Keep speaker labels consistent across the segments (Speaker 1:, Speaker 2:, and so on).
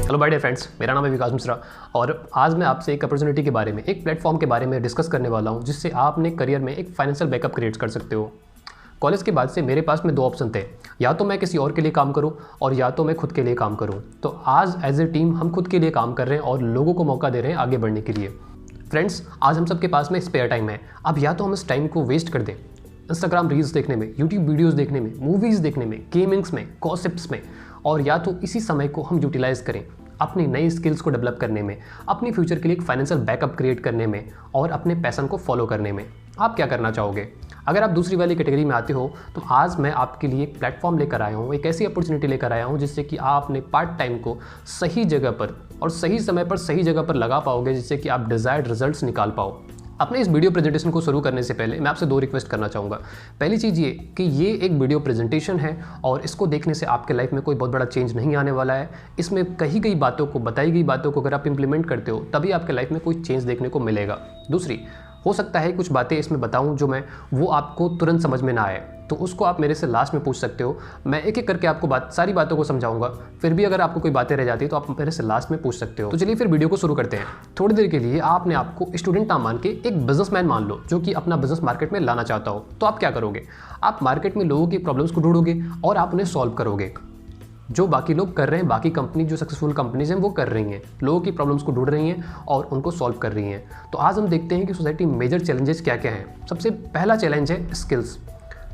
Speaker 1: Hello my dear friends, मेरा नाम है विकास मिश्रा और आज मैं आपसे एक अपॉर्चुनिटी के बारे में, एक प्लेटफॉर्म के बारे में डिस्कस करने वाला हूं जिससे आप अपने करियर में एक फाइनेंशियल बैकअप क्रिएट कर सकते हो। कॉलेज के बाद से मेरे पास में दो ऑप्शन थे, या तो मैं किसी और के लिए काम करूं और या तो मैं खुद के लिए काम करूं। तो आज एज ए टीम हम खुद के लिए काम कर रहे हैं और लोगों को मौका दे रहे हैं आगे बढ़ने के लिए। फ्रेंड्स, आज हम सबके पास में स्पेयर टाइम है। अब या तो हम इस टाइम को वेस्ट कर दें इंस्टाग्राम रील्स देखने में, यूट्यूब वीडियोज़ देखने में, मूवीज़ देखने में, गेमिंग्स में, गॉसिप्स में, और या तो इसी समय को हम यूटिलाइज़ करें अपनी नई स्किल्स को डेवलप करने में, अपनी फ्यूचर के लिए एक फाइनेंशियल बैकअप क्रिएट करने में और अपने पैशन को फॉलो करने में। आप क्या करना चाहोगे? अगर आप दूसरी वाली कैटेगरी में आते हो तो आज मैं आपके लिए एक प्लेटफॉर्म लेकर आया हूँ, एक ऐसी अपॉर्चुनिटी लेकर आया हूँ जिससे कि आप अपने पार्ट टाइम को सही जगह पर और सही समय पर सही जगह पर लगा पाओगे, जिससे कि आप डिज़ायर्ड रिजल्ट्स निकाल पाओ। अपने इस वीडियो प्रेजेंटेशन को शुरू करने से पहले मैं आपसे दो रिक्वेस्ट करना चाहूँगा। पहली चीज़ ये कि ये एक वीडियो प्रेजेंटेशन है और इसको देखने से आपके लाइफ में कोई बहुत बड़ा चेंज नहीं आने वाला है। इसमें कही गई बातों को, बताई गई बातों को अगर आप इंप्लीमेंट करते हो तभी आपके लाइफ में कोई चेंज देखने को मिलेगा। दूसरी, हो सकता है कुछ बातें इसमें बताऊं जो मैं वो आपको तुरंत समझ में ना आए, तो उसको आप मेरे से लास्ट में पूछ सकते हो। मैं एक एक करके आपको सारी बातों को समझाऊंगा। फिर भी अगर आपको कोई बातें रह जाती है तो आप मेरे से लास्ट में पूछ सकते हो। तो चलिए फिर वीडियो को शुरू करते हैं। थोड़ी देर के लिए आपने आपको स्टूडेंट ना मान के एक बिजनेसमैन मान लो जो कि अपना बिजनेस मार्केट में लाना चाहता हो। तो आप क्या करोगे? आप मार्केट में लोगों की प्रॉब्लम्स को ढूंढोगे और आप उन्हें सॉल्व करोगे। जो बाकी लोग कर रहे हैं, बाकी कंपनी जो सक्सेसफुल कंपनीज हैं वो कर रही हैं, लोगों की प्रॉब्लम्स को ढूंढ रही हैं और उनको सॉल्व कर रही हैं। तो आज हम देखते हैं कि सोसाइटी में मेजर चैलेंजेस क्या क्या हैं। सबसे पहला चैलेंज है स्किल्स,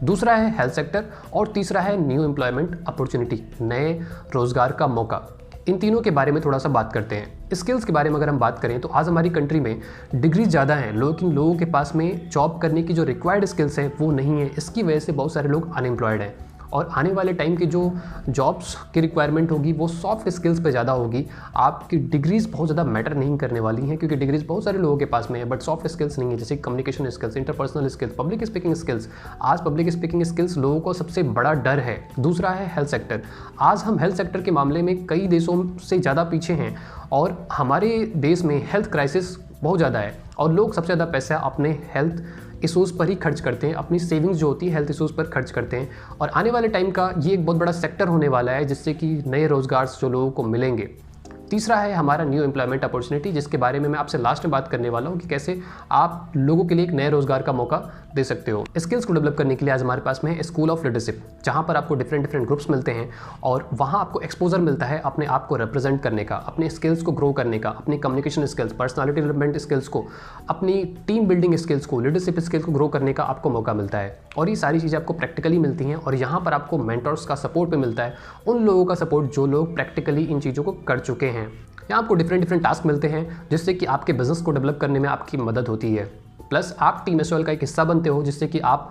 Speaker 1: दूसरा है हेल्थ सेक्टर और तीसरा है न्यू एम्प्लॉयमेंट अपॉर्चुनिटी, नए रोजगार का मौका। इन तीनों के बारे में थोड़ा सा बात करते हैं। स्किल्स के बारे में अगर हम बात करें तो आज हमारी कंट्री में डिग्री ज़्यादा हैं, लेकिन लोगों के पास में जॉब करने की जो रिक्वायर्ड स्किल्स हैं वो नहीं है। इसकी वजह से बहुत सारे लोग अनएम्प्लॉयड हैं और आने वाले टाइम की जो जॉब्स की रिक्वायरमेंट होगी वो सॉफ्ट स्किल्स पे ज़्यादा होगी। आपकी डिग्रीज़ बहुत ज़्यादा मैटर नहीं करने वाली हैं, क्योंकि डिग्रीज़ बहुत सारे लोगों के पास में है बट सॉफ्ट स्किल्स नहीं है, जैसे communication skills, interpersonal skills, public speaking skills. आज पब्लिक स्पीकिंग स्किल्स लोगों को सबसे बड़ा डर है। दूसरा है हेल्थ सेक्टर। आज हम हेल्थ सेक्टर के मामले में कई देशों से ज़्यादा पीछे हैं और हमारे देश में हेल्थ क्राइसिस बहुत ज़्यादा है और लोग सबसे ज़्यादा पैसा अपने हेल्थ इशूज़ पर ही खर्च करते हैं, अपनी सेविंग्स जो होती है हेल्थ इशूज़ पर खर्च करते हैं। और आने वाले टाइम का ये एक बहुत बड़ा सेक्टर होने वाला है जिससे कि नए रोजगार जो लोगों को मिलेंगे। तीसरा है हमारा न्यू एम्प्लॉयमेंट अपॉर्चुनिटी, जिसके बारे में मैं आपसे लास्ट में बात करने वाला हूँ कि कैसे आप लोगों के लिए एक नए रोजगार का मौका दे सकते हो। स्किल्स को डेवलप करने के लिए आज हमारे पास में है स्कूल ऑफ लीडरशिप, जहाँ पर आपको डिफरेंट ग्रुप्स मिलते हैं और वहाँ आपको एक्सपोजर मिलता है अपने आप को रिप्रेजेंट करने का, अपने स्किल्स को ग्रो करने का, अपनी communication skills, personality development skills को, अपनी टीम बिल्डिंग स्किल्स को, लीडरशिप स्किल्स को ग्रो करने का आपको मौका मिलता है। और ये सारी चीज़ें आपको प्रैक्टिकली मिलती हैं और यहाँ पर आपको मेंटर्स का सपोर्ट भी मिलता है, उन लोगों का सपोर्ट जो लोग प्रैक्टिकली इन चीज़ों को कर चुके हैं। यहाँ आपको डिफरेंट टास्क मिलते हैं जिससे कि आपके बिजनेस को डेवलप करने में आपकी मदद होती है। प्लस आप टीम एसओएल का एक हिस्सा बनते हो, जिससे कि आप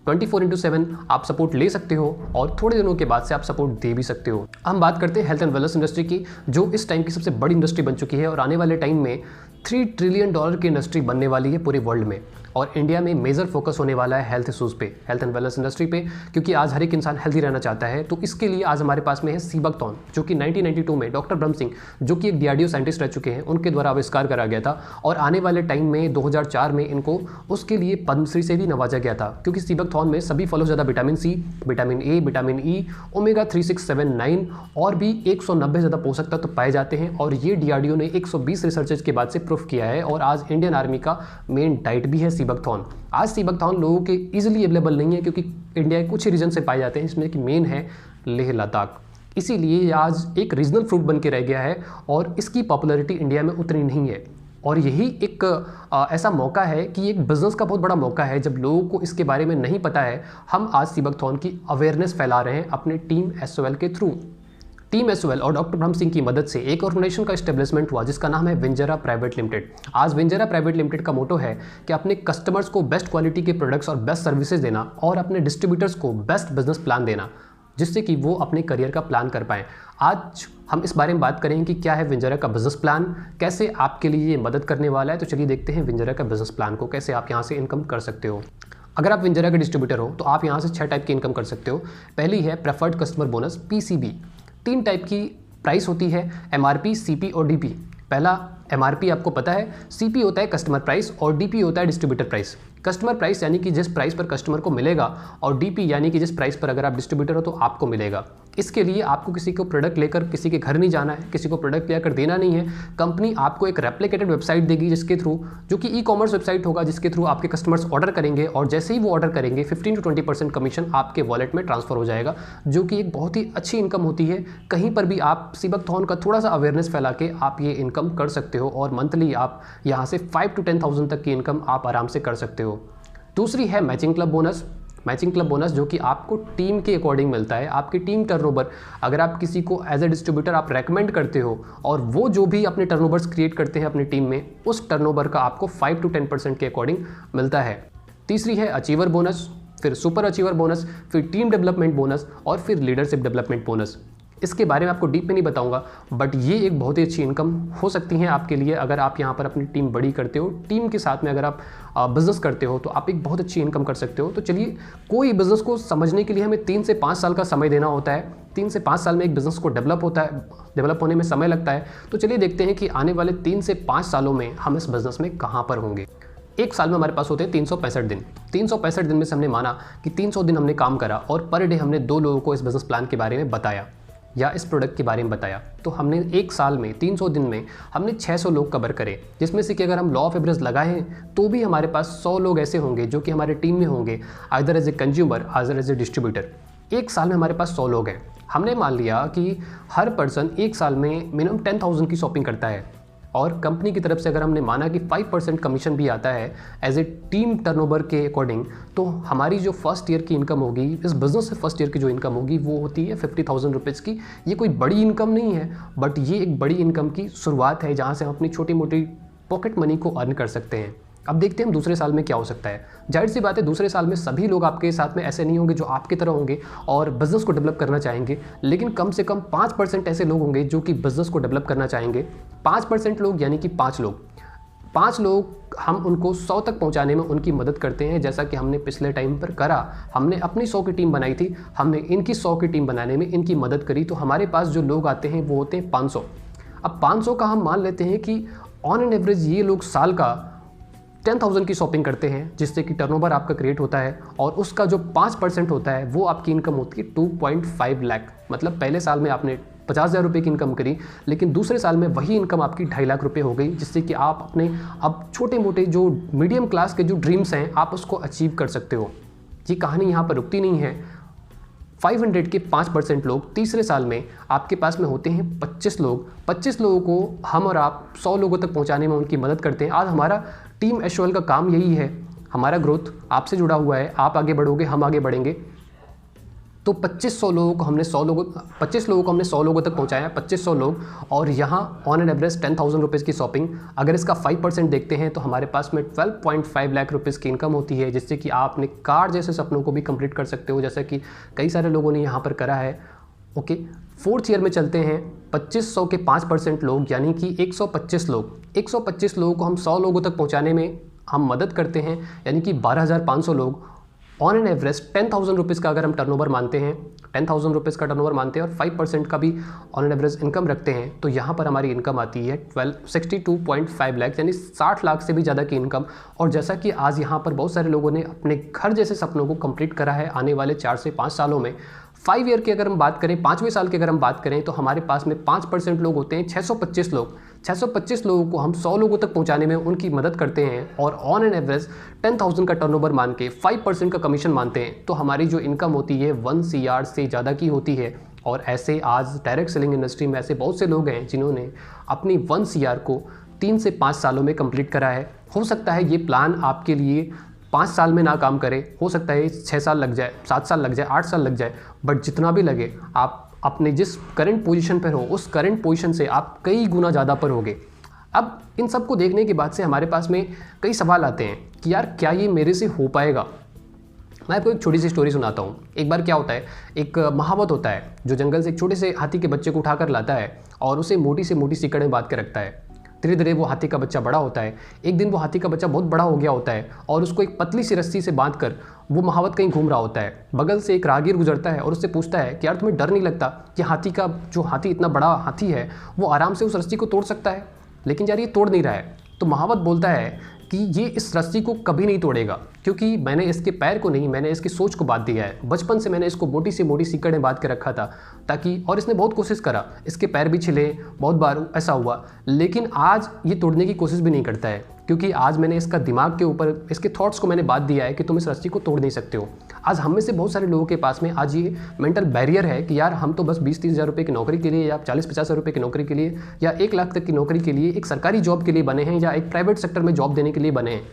Speaker 1: 24/7 आप सपोर्ट ले सकते हो और थोड़े दिनों के बाद से आप सपोर्ट दे भी सकते हो। हम बात करते हैं हेल्थ एंड वेलनेस इंडस्ट्री की, जो इस टाइम की सबसे बड़ी इंडस्ट्री बन चुकी है और आने वाले टाइम में $3 ट्रिलियन की इंडस्ट्री बनने वाली है पूरे वर्ल्ड में। और इंडिया में मेजर फोकस होने वाला है हेल्थ इशूज़ पे, हेल्थ एंड वेलनेस इंडस्ट्री पे, क्योंकि आज हर एक इंसान हेल्दी रहना चाहता है। तो इसके लिए आज हमारे पास में है सीबकथॉर्न, जो कि 1992 में डॉक्टर ब्रह्म सिंह, जो कि एक डीआरडीओ साइंटिस्ट रह चुके हैं, उनके द्वारा आविष्कार करा गया था। और आने वाले टाइम में 2004 में इनको उसके लिए पद्मश्री से भी नवाजा गया था, क्योंकि सीबकथॉर्न में सभी फलों ज़्यादा vitamin C, vitamin A, vitamin E, omega 3, 6, 7, 9 और भी 190 ज़्यादा पोषक तत्व पाए जाते हैं। और ये डीआरडीओ ने 120 रिसर्चेज के बाद से प्रूफ किया है और आज इंडियन आर्मी का मेन डाइट भी है सीबकथॉर्न। आज सीबकथॉर्न लोगों के इजीली अवेलेबल नहीं है, क्योंकि इंडिया के कुछ ही रीजन से पाए जाते हैं, इसमें कि मेन है लेह लद्दाख। इसीलिए आज एक रीजनल फ्रूट बन के रह गया है और इसकी पॉपुलैरिटी इंडिया में उतनी नहीं है। और यही एक ऐसा मौका है कि एक बिज़नेस का बहुत बड़ा मौका है, जब लोगों को इसके बारे में नहीं पता है। हम आज सीबकथॉर्न की अवेयरनेस फैला रहे हैं अपने टीम एसओएल के थ्रू। टीम एसओएल और डॉक्टर ब्रह्म सिंह की मदद से एक ऑर्गेनाइजेशन का एस्टेब्लिशमेंट हुआ जिसका नाम है विंजरा प्राइवेट लिमिटेड। आज विंजरा प्राइवेट लिमिटेड का मोटो है कि अपने कस्टमर्स को बेस्ट क्वालिटी के प्रोडक्ट्स और बेस्ट सर्विसेज देना और अपने डिस्ट्रीब्यूटर्स को बेस्ट बिजनेस प्लान देना, जिससे कि वो अपने करियर का प्लान कर पाएँ। आज हम इस बारे में बात करेंगे कि क्या है विंजरा का बिजनेस प्लान, कैसे आपके लिए ये मदद करने वाला है। तो चलिए देखते हैं विंजरा का बिजनेस प्लान को, कैसे आप यहाँ से इनकम कर सकते हो। अगर आप विंजरा के डिस्ट्रीब्यूटर हो तो आप यहाँ से 6 टाइप की इनकम कर सकते हो। पहली है preferred customer bonus, PCB। 3 type की प्राइस होती है, MRP, CP और DP। पहला MRP आपको पता है, CP होता है कस्टमर प्राइस और DP होता है डिस्ट्रीब्यूटर प्राइस। कस्टमर प्राइस यानी कि जिस प्राइस पर कस्टमर को मिलेगा और DP यानी कि जिस प्राइस पर अगर आप डिस्ट्रीब्यूटर हो तो आपको मिलेगा। इसके लिए आपको किसी को प्रोडक्ट लेकर किसी के घर नहीं जाना है, किसी को प्रोडक्ट लेकर देना नहीं है। कंपनी आपको एक रेप्लिकेटेड वेबसाइट देगी जिसके थ्रू, जो कि ई-कॉमर्स वेबसाइट होगा, जिसके थ्रू आपके कस्टमर्स ऑर्डर करेंगे और जैसे ही वो ऑर्डर करेंगे 15 to 20% कमीशन आपके वॉलेट में ट्रांसफर हो जाएगा, जो कि एक बहुत ही अच्छी इनकम होती है। कहीं पर भी आप सीबकथॉन का थोड़ा सा अवेयरनेस फैला के आप ये इनकम कर सकते हो और मंथली आप यहाँ से 5 to 10,000 तक की इनकम आप आराम से कर सकते हो। दूसरी है matching club bonus. Matching club bonus जो कि आपको टीम के अकॉर्डिंग मिलता है। आपकी टीम टर्नओवर, अगर आप किसी को एज ए डिस्ट्रीब्यूटर आप रेकमेंड करते हो और वो जो भी अपने टर्नओवर्स क्रिएट करते हैं अपनी टीम में, उस टर्नओवर का आपको 5 to 10% के अकॉर्डिंग मिलता है। तीसरी है अचीवर बोनस, फिर सुपर अचीवर बोनस, फिर टीम डेवलपमेंट बोनस और फिर लीडरशिप डेवलपमेंट बोनस। इसके बारे में आपको डीप में नहीं बताऊंगा, बट ये एक बहुत ही अच्छी इनकम हो सकती है आपके लिए अगर आप यहाँ पर अपनी टीम बड़ी करते हो। टीम के साथ में अगर आप बिज़नेस करते हो तो आप एक बहुत अच्छी इनकम कर सकते हो। तो चलिए, कोई बिज़नेस को समझने के लिए हमें 3 से 5 साल का समय देना होता है। 3 से 5 साल में एक बिज़नेस को डेवलप होने में समय लगता है। तो चलिए देखते हैं कि आने वाले 3 से 5 सालों में हम इस बिज़नेस में कहाँ पर होंगे। एक साल में हमारे पास होते हैं 365 दिन। 365 दिन में से हमने माना कि 300 दिन हमने काम करा और पर डे हमने 2 लोगों को इस बिज़नेस प्लान के बारे में बताया या इस प्रोडक्ट के बारे में बताया। तो हमने एक साल में 300 दिन में हमने 600 लोग कवर करे, जिसमें से कि अगर हम लॉ ऑफ एवरेज लगाएं तो भी हमारे पास 100 लोग ऐसे होंगे जो कि हमारे टीम में होंगे, either as a consumer either as a distributor. एक साल में हमारे पास 100 लोग हैं। हमने मान लिया कि हर पर्सन एक साल में मिनिमम 10,000 की शॉपिंग करता है और कंपनी की तरफ से अगर हमने माना कि 5% कमीशन भी आता है एज ए टीम टर्नओवर के अकॉर्डिंग, तो हमारी जो फर्स्ट ईयर की इनकम होगी इस बिज़नेस से, फर्स्ट ईयर की जो इनकम होगी वो होती है 50,000 रुपीज़ की। ये कोई बड़ी इनकम नहीं है, बट ये एक बड़ी इनकम की शुरुआत है जहाँ से हम अपनी छोटी मोटी पॉकेट मनी को अर्न कर सकते हैं। अब देखते हैं हम दूसरे साल में क्या हो सकता है। जाहिर सी बात है, दूसरे साल में सभी लोग आपके साथ में ऐसे नहीं होंगे जो आपकी तरह होंगे और बिज़नेस को डेवलप करना चाहेंगे, लेकिन कम से कम 5% ऐसे लोग होंगे जो कि बिज़नेस को डेवलप करना चाहेंगे। 5% लोग यानी कि 5 लोग हम उनको 100 तक पहुंचाने में उनकी मदद करते हैं, जैसा कि हमने पिछले टाइम पर करा। हमने अपनी 100 की टीम बनाई थी, हमने इनकी 100 की टीम बनाने में इनकी मदद करी, तो हमारे पास जो लोग आते हैं वो होते हैं 500। अब 500 का हम मान लेते हैं कि ऑन एन एवरेज ये लोग साल का 10,000 की शॉपिंग करते हैं, जिससे कि टर्नओवर आपका क्रिएट होता है और उसका जो 5% होता है वो आपकी इनकम होती है 2.5 लाख। मतलब पहले साल में आपने 50,000 रुपये की इनकम करी, लेकिन दूसरे साल में वही इनकम आपकी 2.5 लाख रुपये हो गई, जिससे कि आप अपने अब छोटे मोटे जो मीडियम क्लास के जो ड्रीम्स हैं आप उसको अचीव कर सकते हो। ये कहानी यहाँ पर रुकती नहीं है। 500 के 5% लोग तीसरे साल में आपके पास में होते हैं 25 लोग। 25 लोगों को हम और आप 100 लोगों तक पहुंचाने में उनकी मदद करते हैं। आज हमारा टीम एश्योर का काम यही है। हमारा ग्रोथ आपसे जुड़ा हुआ है, आप आगे बढ़ोगे, हम आगे बढ़ेंगे। तो 25 लोगों को हमने 100 लोगों तक पहुंचाया, 2500 लोग, और यहाँ ऑन एन एवरेज 10,000 रुपीज़ की शॉपिंग। अगर इसका 5% देखते हैं तो हमारे पास में 12.5 लाख रुपीज़ की इनकम होती है, जिससे कि आप अपने कार जैसे सपनों को भी कंप्लीट कर सकते हो, जैसा कि कई सारे लोगों ने यहाँ पर करा है। ओके, 4th ईयर में चलते हैं। 2500 के 5% लोग यानी कि 125 लोगों को हम 100 लोगों तक पहुँचाने में हम मदद करते हैं, यानी कि 12,500 लोग। ऑन एन एवरेज 10,000 रुपीज़ का अगर हम टर्नओवर मानते हैं, 10,000 रुपीज़ का टर्नओवर मानते हैं और 5% का भी ऑन एन एवरेज इनकम रखते हैं, तो यहाँ पर हमारी इनकम आती है 62.5 लाख, यानी 60 लाख से भी ज़्यादा की इनकम। और जैसा कि आज यहाँ पर बहुत सारे लोगों ने अपने घर जैसे सपनों को कंप्लीट करा है आने वाले 4 से 5 सालों में। 5 ईयर की अगर हम बात करें, 5वें साल की अगर हम बात करें, तो हमारे पास में 5% लोग होते हैं 625 लोग। 625 लोगों को हम 100 लोगों तक पहुंचाने में उनकी मदद करते हैं और ऑन एन एवरेज 10,000 का टर्नओवर मान के 5% का कमीशन मानते हैं, तो हमारी जो इनकम होती है 1 CR से ज़्यादा की होती है। और ऐसे आज डायरेक्ट सेलिंग इंडस्ट्री में ऐसे बहुत से लोग हैं जिन्होंने अपनी 1 CR को 3 से 5 सालों में कंप्लीट करा है। हो सकता है ये प्लान आपके लिए 5 साल में ना काम करे, हो सकता है 6 साल लग जाए, 7 साल लग जाए, 8 साल लग जाए, बट जितना भी लगे आप अपने जिस करंट पोजीशन पर हो उस करंट पोजीशन से आप कई गुना ज़्यादा पर होगे। अब इन सब को देखने के बाद से हमारे पास में कई सवाल आते हैं कि यार क्या ये मेरे से हो पाएगा। मैं आपको एक छोटी सी स्टोरी सुनाता हूँ। एक बार क्या होता है, एक महावत होता है जो जंगल से एक छोटे से हाथी के बच्चे को उठाकर लाता है और उसे मोटी से मोटी सीकड़ में बांध के रखता है। धीरे धीरे वो हाथी का बच्चा बड़ा होता है। एक दिन वो हाथी का बच्चा बहुत बड़ा हो गया होता है और उसको एक पतली सी रस्सी से बांधकर वो महावत कहीं घूम रहा होता है। बगल से एक राहगीर गुजरता है और उससे पूछता है कि यार तुम्हें डर नहीं लगता कि हाथी इतना बड़ा हाथी है वो आराम से उस रस्सी को तोड़ सकता है। लेकिन यार ये तोड़ नहीं रहा है। तो महावत बोलता है कि ये इस रस्सी को कभी नहीं तोड़ेगा, क्योंकि मैंने इसके पैर को नहीं, मैंने इसकी सोच को बांध दिया है। बचपन से मैंने इसको मोटी से मोटी सीकड़ें बांध के रखा था ताकि, और इसने बहुत कोशिश करा, इसके पैर भी छिले, बहुत बार ऐसा हुआ, लेकिन आज ये तोड़ने की कोशिश भी नहीं करता है, क्योंकि आज मैंने इसका दिमाग के ऊपर, इसके थॉट्स को मैंने बांध दिया है कि तुम इस रस्सी को तोड़ नहीं सकते हो। आज हम में से बहुत सारे लोगों के पास में आज ये मेंटल बैरियर है कि यार हम तो बस 20-30 हज़ार रुपये की नौकरी के लिए, या 40-50 हज़ार रुपये की नौकरी के लिए, या 1 लाख तक की नौकरी के लिए, एक सरकारी जॉब के लिए बने हैं, या एक प्राइवेट सेक्टर में जॉब देने के लिए बने हैं।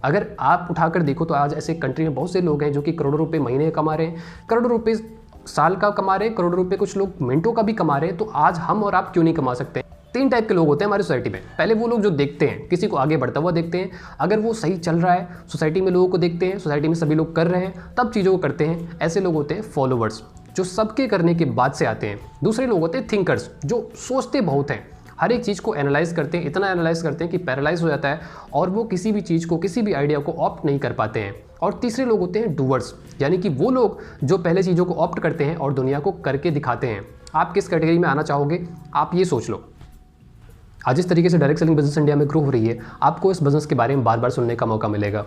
Speaker 1: अगर आप उठाकर देखो तो आज ऐसे कंट्री में बहुत से लोग हैं जो कि करोड़ों रुपए महीने कमा रहे हैं, करोड़ों रुपए साल का कमा रहे हैं, करोड़ों रुपए कुछ लोग मिनटों का भी कमा रहे हैं। तो आज हम और आप क्यों नहीं कमा सकते? 3 टाइप के लोग होते हैं हमारी सोसाइटी में। पहले वो लोग जो देखते हैं, किसी को आगे बढ़ता हुआ देखते हैं, अगर वो सही चल रहा है, सोसाइटी में लोगों को देखते हैं, सोसाइटी में सभी लोग कर रहे हैं, तब चीज़ों को करते हैं। ऐसे लोग होते हैं फॉलोवर्स, जो सबके करने के बाद से आते हैं। दूसरे लोग होते हैं थिंकर्स, जो सोचते बहुत हैं, हर एक चीज़ को एनालाइज करते हैं, इतना एनालाइज करते हैं कि पैरालाइज हो जाता है और वो किसी भी चीज़ को, किसी भी आइडिया को ऑप्ट नहीं कर पाते हैं। और तीसरे लोग होते हैं डूअर्स, यानी कि वो लोग जो पहले चीज़ों को ऑप्ट करते हैं और दुनिया को करके दिखाते हैं। आप किस कैटेगरी में आना चाहोगे, आप ये सोच लो। आज इस तरीके से डायरेक्ट सेलिंग बिजनेस इंडिया में ग्रो हो रही है, आपको इस बिज़नेस के बारे में बार बार सुनने का मौका मिलेगा।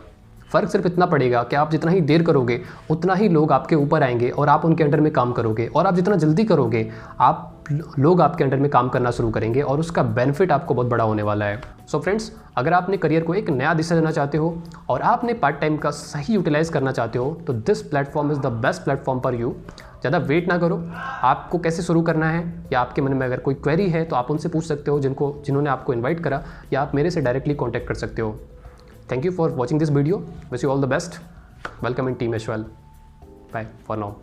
Speaker 1: फ़र्क सिर्फ इतना पड़ेगा कि आप जितना ही देर करोगे उतना ही लोग आपके ऊपर आएंगे और आप उनके अंडर में काम करोगे, और आप जितना जल्दी करोगे आप लोग आपके अंडर में काम करना शुरू करेंगे और उसका बेनिफिट आपको बहुत बड़ा होने वाला है। सो फ्रेंड्स, अगर आपने करियर को एक नया दिशा देना चाहते हो और आपने पार्ट टाइम का सही यूटिलाइज़ करना चाहते हो तो this platform is the best platform for you. ज़्यादा वेट ना करो, आपको कैसे शुरू करना है या आपके मन में अगर कोई क्वेरी है तो आप उनसे पूछ सकते हो जिन्होंने आपको इन्वाइट करा, या आप मेरे से डायरेक्टली कॉन्टैक्ट कर सकते हो। Thank you for watching this video. Wish you all the best. Welcome in Team Ashwal. Bye for now.